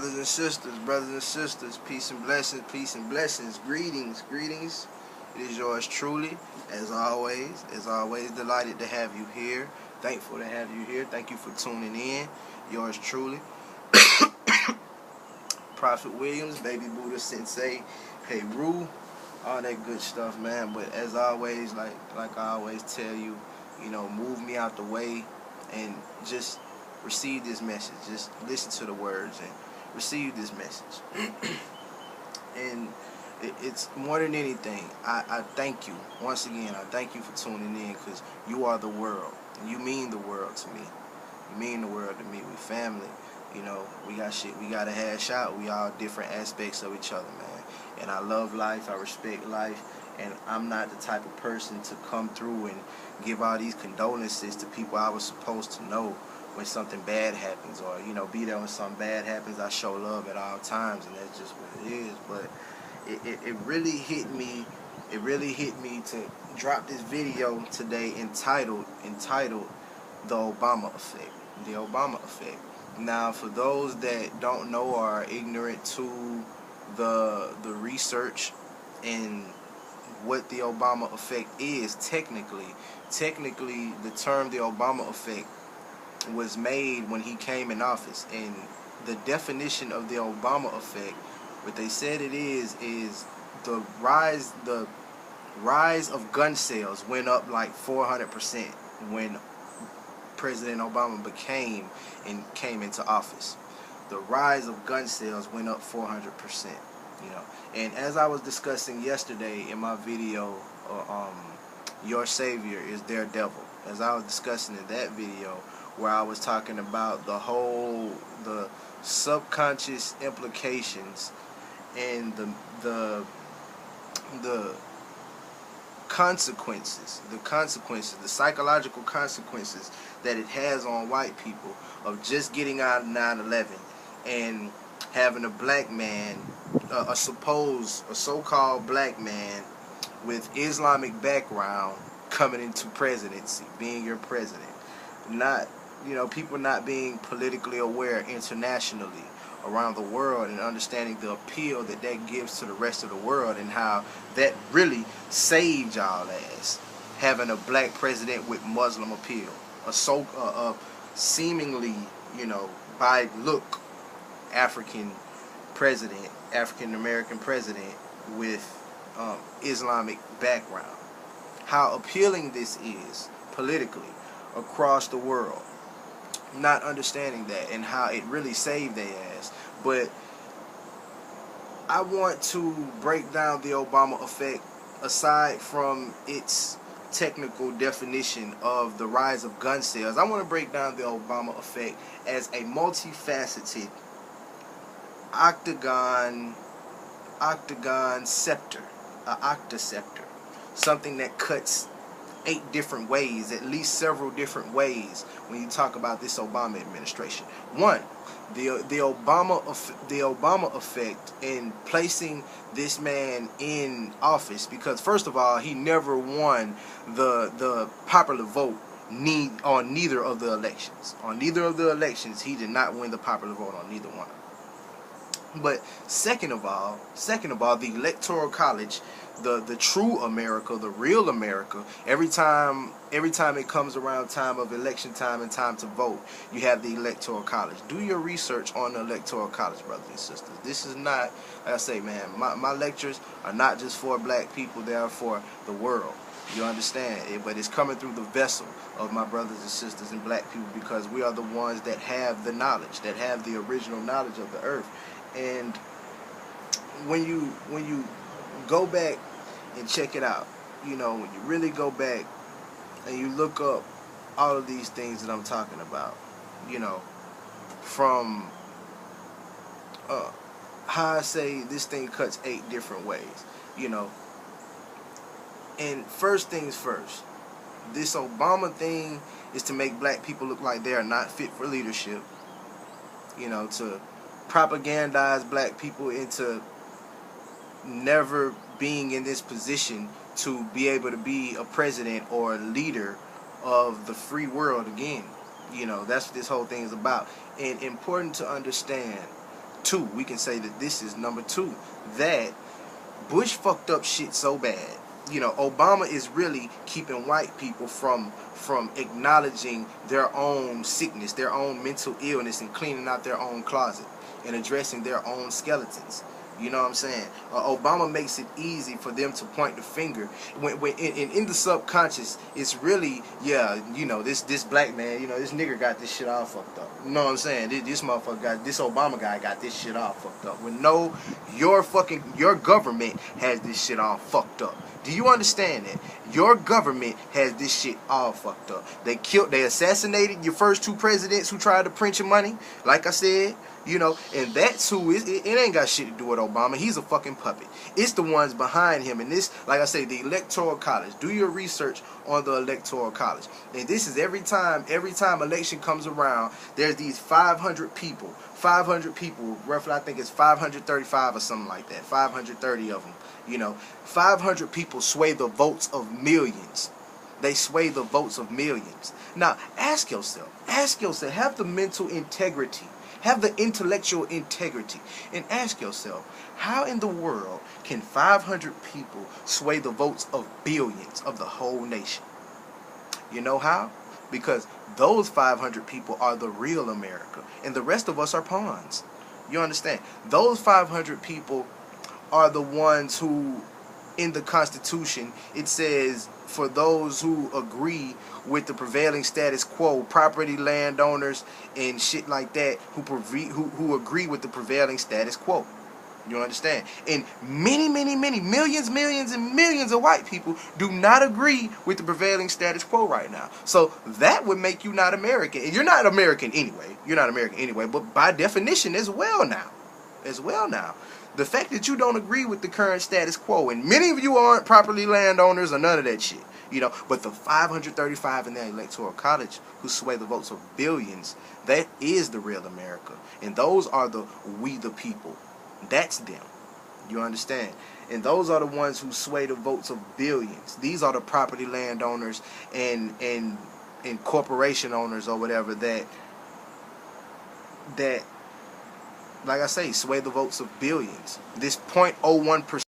brothers and sisters, peace and blessings, greetings. It is yours truly, as always, delighted to have you here. Thankful to have you here. Thank you for tuning in. Yours truly, Prophet Williams, Baby Buddha Sensei, Heru, all that good stuff, man. But as always, like I always tell you, move me out the way and just receive this message. Just listen to the words and receive this message. And it's more than anything, I thank you. Once again, I thank you for tuning in, because you are the world. And you mean the world to me. You mean the world to me. We family. We got shit we gotta hash out. We all different aspects of each other, man. And I love life. I respect life. And I'm not the type of person to come through and give all these condolences to people I was supposed to know when something bad happens, or be there when something bad happens. I show love at all times, and that's just what it is. But it really hit me. It really hit me to drop this video today entitled "The Obama Effect." The Obama Effect. Now, for those that don't know or are ignorant to the research and what the Obama effect is, technically the term the Obama effect was made when he came in office. And the definition of the Obama effect, what they said it is the rise of gun sales went up like 400% when President Obama came into office. The rise of gun sales went up 400%. And as I was discussing yesterday in my video, Your Savior is Their Devil. As I was discussing in that video, where I was talking about the subconscious implications and the consequences, the psychological consequences that it has on white people of just getting out of 9/11 and having a black man, a so-called black man with Islamic background coming into presidency, being your president. Not, people not being politically aware internationally around the world, and understanding the appeal that gives to the rest of the world, and how that really saved y'all ass, having a black president with Muslim appeal, a seemingly, by look, African American president with Islamic background. How appealing this is politically across the world. Not understanding that, and how it really saved their ass. But I want to break down the Obama effect aside from its technical definition of the rise of gun sales. I want to break down the Obama effect as a multifaceted octagon scepter, an octascepter, something that cuts 8 different ways, at least several different ways, when you talk about this Obama administration. One, the Obama effect in placing this man in office, because first of all, he never won the popular vote on neither of the elections. On neither of the elections, he did not win the popular vote on neither one. But second of all, the Electoral College, the true America, the real America, every time it comes around time of election time and time to vote, you have the Electoral College. Do your research on the Electoral College, brothers and sisters. This is not, like I say, man, my lectures are not just for black people, they are for the world. You understand? But it's coming through the vessel of my brothers and sisters and black people, because we are the ones that have the knowledge, that have the original knowledge of the earth. And when you go back and check it out, when you really go back and you look up all of these things that I'm talking about, from how I say this thing cuts 8 different ways, And first things first, this Obama thing is to make black people look like they are not fit for leadership, to propagandize black people into never being in this position to be able to be a president or a leader of the free world again. That's what this whole thing is about. And important to understand two. We can say that this is number two. That Bush fucked up shit so bad. You know, Obama is really keeping white people from acknowledging their own sickness, their own mental illness, and cleaning out their own closet and addressing their own skeletons. You know what I'm saying? Obama makes it easy for them to point the finger. When in the subconscious, it's really, yeah, you know, this black man, you know, this nigger got this shit all fucked up. You know what I'm saying? This motherfucker this Obama guy got this shit all fucked up. When no, your government has this shit all fucked up. Do you understand that? Your government has this shit all fucked up. They assassinated your first two presidents who tried to print your money, like I said. You know, and that's who it ain't got shit to do with Obama. He's a fucking puppet. It's the ones behind him. And this, like I say, the Electoral College. Do your research on the Electoral College. And this is every time election comes around, there's these 500 people, roughly I think it's 535 or something like that, 530 of them. You know, 500 people sway the votes of millions. They sway the votes of millions. Now, ask yourself, have the mental integrity, have the intellectual integrity, and ask yourself, how in the world can 500 people sway the votes of billions of the whole nation? You know how? Because those 500 people are the real America, and the rest of us are pawns. You understand? Those 500 people are the ones who, in the Constitution, it says, for those who agree with the prevailing status quo, property landowners and shit like that, who agree with the prevailing status quo. You understand? And many millions and millions of white people do not agree with the prevailing status quo right now. So that would make you not American. And you're not American anyway. But by definition as well now. The fact that you don't agree with the current status quo, and many of you aren't property landowners or none of that shit, you know, but the 535 in the Electoral College who sway the votes of billions, that is the real America. And those are we the people. That's them. You understand? And those are the ones who sway the votes of billions. These are the property landowners and corporation owners or whatever that like I say, sway the votes of billions. This 0.01%